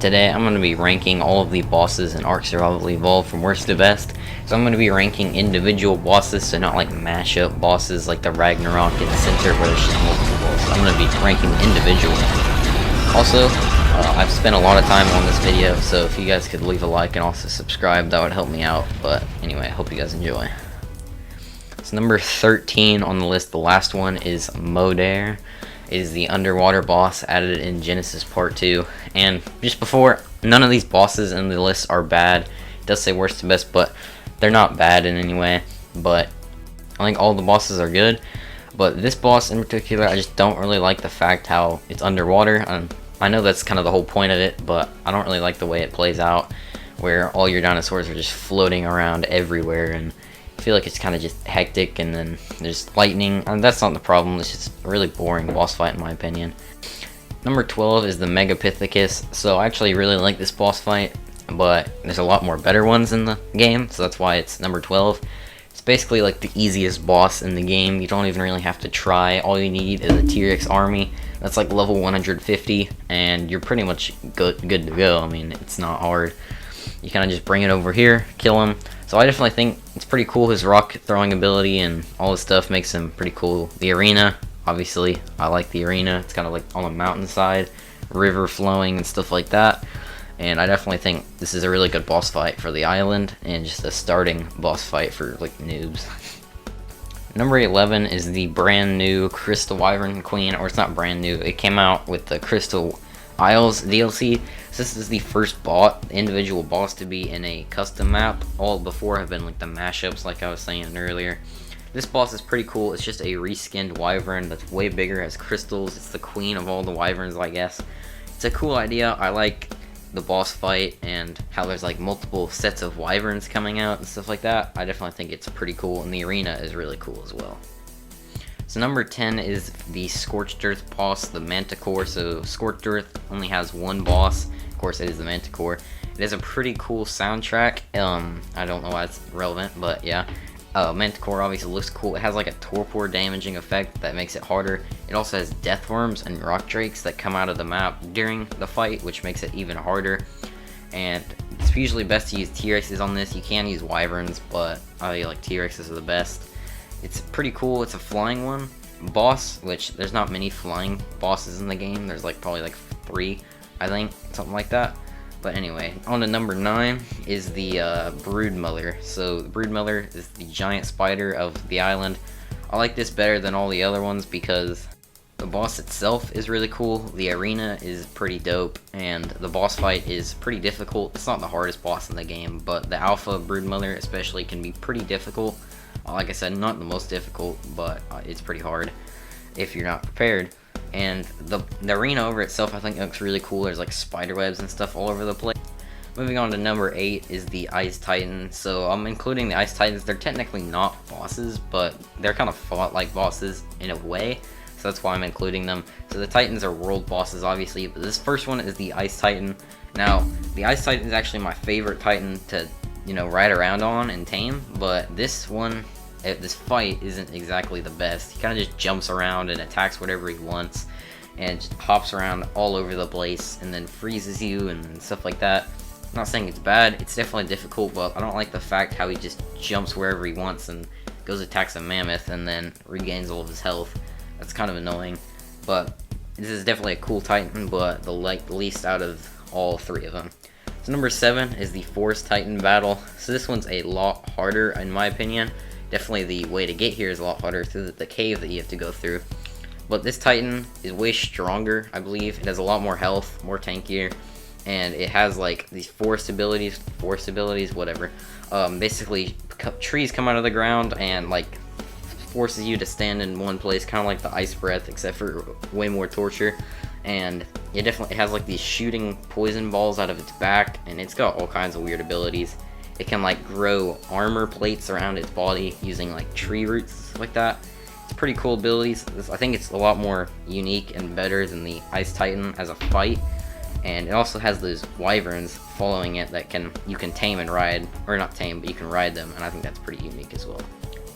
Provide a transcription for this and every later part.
today I'm going to be ranking all of the bosses in Ark Survival Evolved from worst to best. So I'm going to be ranking individual bosses, so not like mashup bosses like the Ragnarok and Center where there's just multiple bosses. I'm going to be ranking individual. Also, I've spent a lot of time on this video, so if you guys could leave a like and also subscribe, that would help me out. But anyway, I hope you guys enjoy. So number 13 on the list, the last one is Modair. It is the underwater boss added in Genesis Part 2. And just before, none of these bosses in the list are bad. It does say worst to best, but they're not bad in any way. But I think all the bosses are good. But this boss in particular, I just don't really like the fact how it's underwater. I know that's kind of the whole point of it, but I don't really like the way it plays out, where all your dinosaurs are just floating around everywhere, and I feel like it's kind of just hectic, and then there's lightning, and that's not the problem. It's just a really boring boss fight in my opinion. Number 12 is the Megapithecus. So I actually really like this boss fight, but there's a lot more better ones in the game, so that's why it's number 12. It's basically like the easiest boss in the game. You don't even really have to try. All you need is a T-Rex army. That's like level 150, and you're pretty much good to go. I mean, it's not hard. You kind of just bring it over here, kill him. So I definitely think it's pretty cool. His rock throwing ability and all this stuff makes him pretty cool. The arena, obviously, I like the arena. It's kind of like on a mountainside, river flowing and stuff like that. And I definitely think this is a really good boss fight for the island, and just a starting boss fight for like noobs. Number 11 is the brand new Crystal Wyvern Queen, or it's not brand new. It came out with the Crystal Isles DLC. So this is the first individual boss to be in a custom map. All before have been like the mashups, like I was saying earlier. This boss is pretty cool. It's just a reskinned wyvern that's way bigger, has crystals. It's the queen of all the wyverns, I guess. It's a cool idea. I like the boss fight and how there's like multiple sets of wyverns coming out and stuff like that. I definitely think it's pretty cool, and the arena is really cool as well. So number 10 is the Scorched Earth boss, the Manticore. So Scorched Earth only has one boss. Of course, it is the Manticore. It has a pretty cool soundtrack. I don't know why it's relevant, but yeah. Manticore obviously looks cool. It has like a torpor damaging effect that makes it harder. It also has death worms and rock drakes that come out of the map during the fight, which makes it even harder. And it's usually best to use T-Rexes on this. You can use wyverns, but I like T-Rexes are the best. It's pretty cool. It's a flying one. Boss, which there's not many flying bosses in the game. There's like probably like 3, I think, something like that. But anyway, on to number 9 is the Broodmother. So the Broodmother is the giant spider of the island. I like this better than all the other ones because the boss itself is really cool, the arena is pretty dope, and the boss fight is pretty difficult. It's not the hardest boss in the game, but the Alpha Broodmother especially can be pretty difficult. Like I said, not the most difficult, but it's pretty hard if you're not prepared. And the arena over itself, I think, looks really cool. There's like spider webs and stuff all over the place. Moving on to number 8 is the Ice Titan. So I'm including the Ice Titans. They're technically not bosses, but they're kind of fought like bosses in a way. So that's why I'm including them. So the Titans are world bosses, obviously, but this first one is the Ice Titan. Now, the Ice Titan is actually my favorite Titan to, ride around on and tame, but this one, this fight isn't exactly the best. He kind of just jumps around and attacks whatever he wants, and just hops around all over the place, and then freezes you and stuff like that. I'm not saying it's bad, it's definitely difficult, but I don't like the fact how he just jumps wherever he wants and goes attacks a mammoth and then regains all of his health. That's kind of annoying, but this is definitely a cool Titan, but the least out of all 3 of them. So number 7 is the Forest Titan battle. So this one's a lot harder in my opinion. Definitely the way to get here is a lot harder through the cave that you have to go through. But this Titan is way stronger, I believe. It has a lot more health, more tankier, and it has like these forest abilities, whatever. Basically, trees come out of the ground and like forces you to stand in one place, kind of like the Ice Breath, except for way more torture. And it definitely has like these shooting poison balls out of its back, and it's got all kinds of weird abilities. It can like grow armor plates around its body using like tree roots, stuff like that. It's pretty cool abilities. I think it's a lot more unique and better than the Ice Titan as a fight. And it also has those wyverns following it that you can tame and ride, or not tame, but you can ride them, and I think that's pretty unique as well.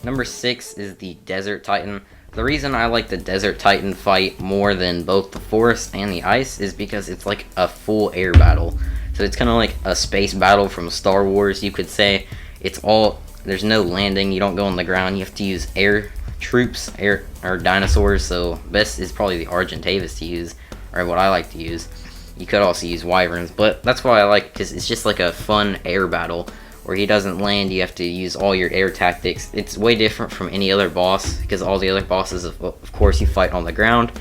Number 6 is the Desert Titan. The reason I like the Desert Titan fight more than both the Forest and the Ice is because it's like a full air battle. So it's kind of like a space battle from Star Wars, you could say. There's no landing, you don't go on the ground, you have to use air troops, air or dinosaurs, so best is probably the Argentavis to use, or what I like to use. You could also use Wyverns, but that's why I like, because it's just like a fun air battle where he doesn't land, you have to use all your air tactics. It's way different from any other boss, because all the other bosses, of course, you fight on the ground.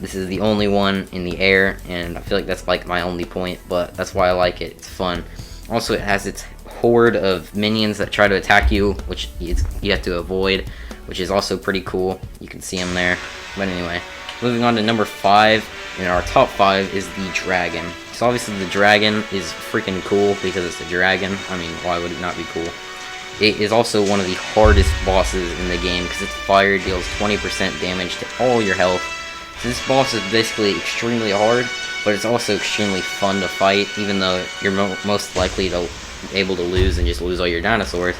This is the only one in the air, and I feel like that's like my only point, but that's why I like it. It's fun. Also, it has its horde of minions that try to attack you, which you have to avoid, which is also pretty cool. You can see them there. But anyway, moving on to number 5. In our top 5 is the dragon. So obviously the dragon is freaking cool because it's a dragon. I mean, why would it not be cool? It is also one of the hardest bosses in the game because its fire deals 20% damage to all your health. So this boss is basically extremely hard, but it's also extremely fun to fight, even though you're most likely to able to lose and just lose all your dinosaurs.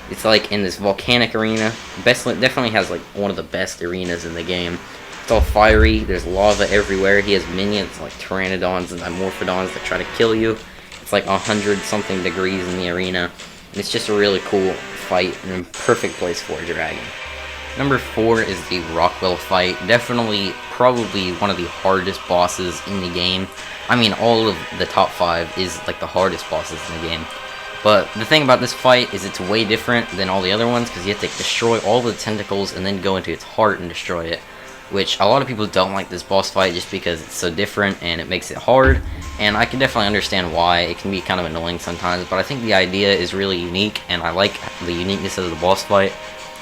It's like in this volcanic arena. Definitely has like one of the best arenas in the game. It's all fiery, there's lava everywhere. He has minions like Pteranodons and Dimorphodons that try to kill you. It's like 100 something degrees in the arena. And it's just a really cool fight and a perfect place for a dragon. Number 4 is the Rockwell fight. Definitely, probably one of the hardest bosses in the game. I mean, all of the top 5 is like the hardest bosses in the game. But the thing about this fight is it's way different than all the other ones because you have to destroy all the tentacles and then go into its heart and destroy it. Which a lot of people don't like this boss fight just because it's so different and it makes it hard. And I can definitely understand why. It can be kind of annoying sometimes, but I think the idea is really unique and I like the uniqueness of the boss fight.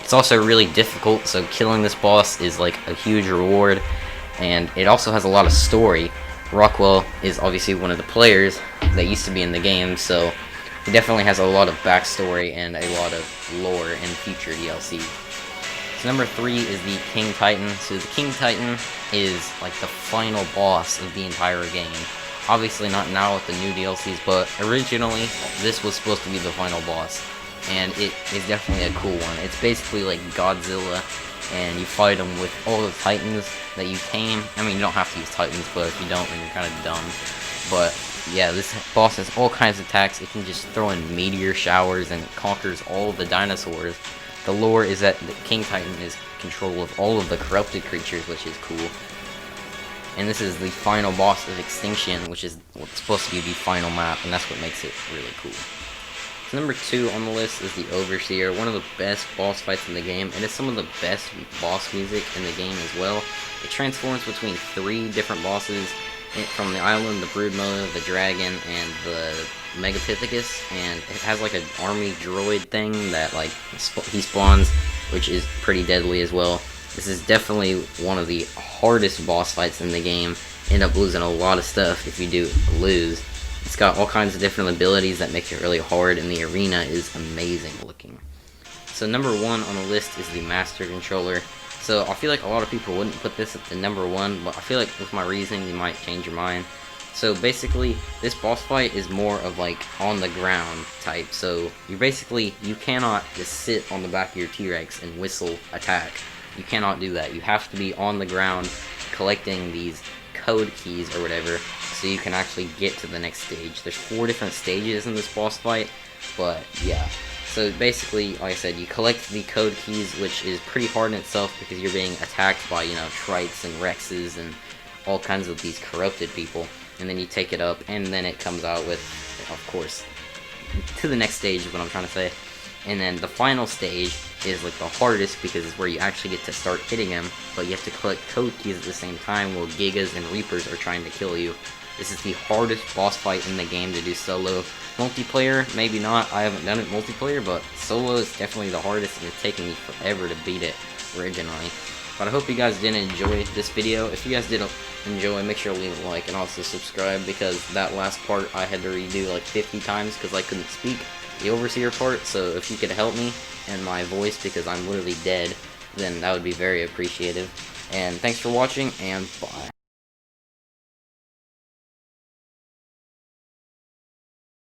It's also really difficult, so killing this boss is like a huge reward. And it also has a lot of story. Rockwell is obviously one of the players that used to be in the game, so he definitely has a lot of backstory and a lot of lore in future DLC. So number 3 is the King Titan. So the King Titan is like the final boss of the entire game. Obviously not now with the new DLCs, but originally this was supposed to be the final boss. And it is definitely a cool one. It's basically like Godzilla, and you fight him with all the Titans that you tame. I mean, you don't have to use Titans, but if you don't, then you're kind of dumb. But yeah, this boss has all kinds of attacks. It can just throw in meteor showers, and it conquers all the dinosaurs. The lore is that the King Titan is in control of all of the corrupted creatures, which is cool. And this is the final boss of Extinction, which is what's supposed to be the final map, and that's what makes it really cool. So number 2 on the list is the Overseer, one of the best boss fights in the game, and it's some of the best boss music in the game as well. It transforms between 3 different bosses, from the island, the Broodmother, the dragon, and the Megapithecus, and it has like an army droid thing that like he spawns, which is pretty deadly as well. This is definitely one of the hardest boss fights in the game. End up losing a lot of stuff if you do lose. It's got all kinds of different abilities that make it really hard, and the arena is amazing looking. So number 1 on the list is the Master Controller. So I feel like a lot of people wouldn't put this at the number 1, but I feel like with my reasoning you might change your mind. So basically, this boss fight is more of like on the ground type. So you cannot just sit on the back of your T-Rex and whistle attack. You cannot do that. You have to be on the ground collecting these code keys or whatever so you can actually get to the next stage. There's 4 different stages in this boss fight, but yeah. So basically, like I said, you collect the code keys, which is pretty hard in itself because you're being attacked by, Trites and Rexes and all kinds of these corrupted people. And then you take it up, and then it comes out with, of course, to the next stage is what I'm trying to say. And then the final stage is like the hardest because it's where you actually get to start hitting them, but you have to collect code keys at the same time while Gigas and Reapers are trying to kill you. This is the hardest boss fight in the game to do solo. Multiplayer, maybe not. I haven't done it multiplayer, but solo is definitely the hardest, and it's taken me forever to beat it originally. But I hope you guys did enjoy this video. If you guys did enjoy, make sure to leave a like and also subscribe, because that last part I had to redo like 50 times because I couldn't speak the Overseer part. So if you could help me and my voice, because I'm literally dead, then that would be very appreciative. And thanks for watching, and bye.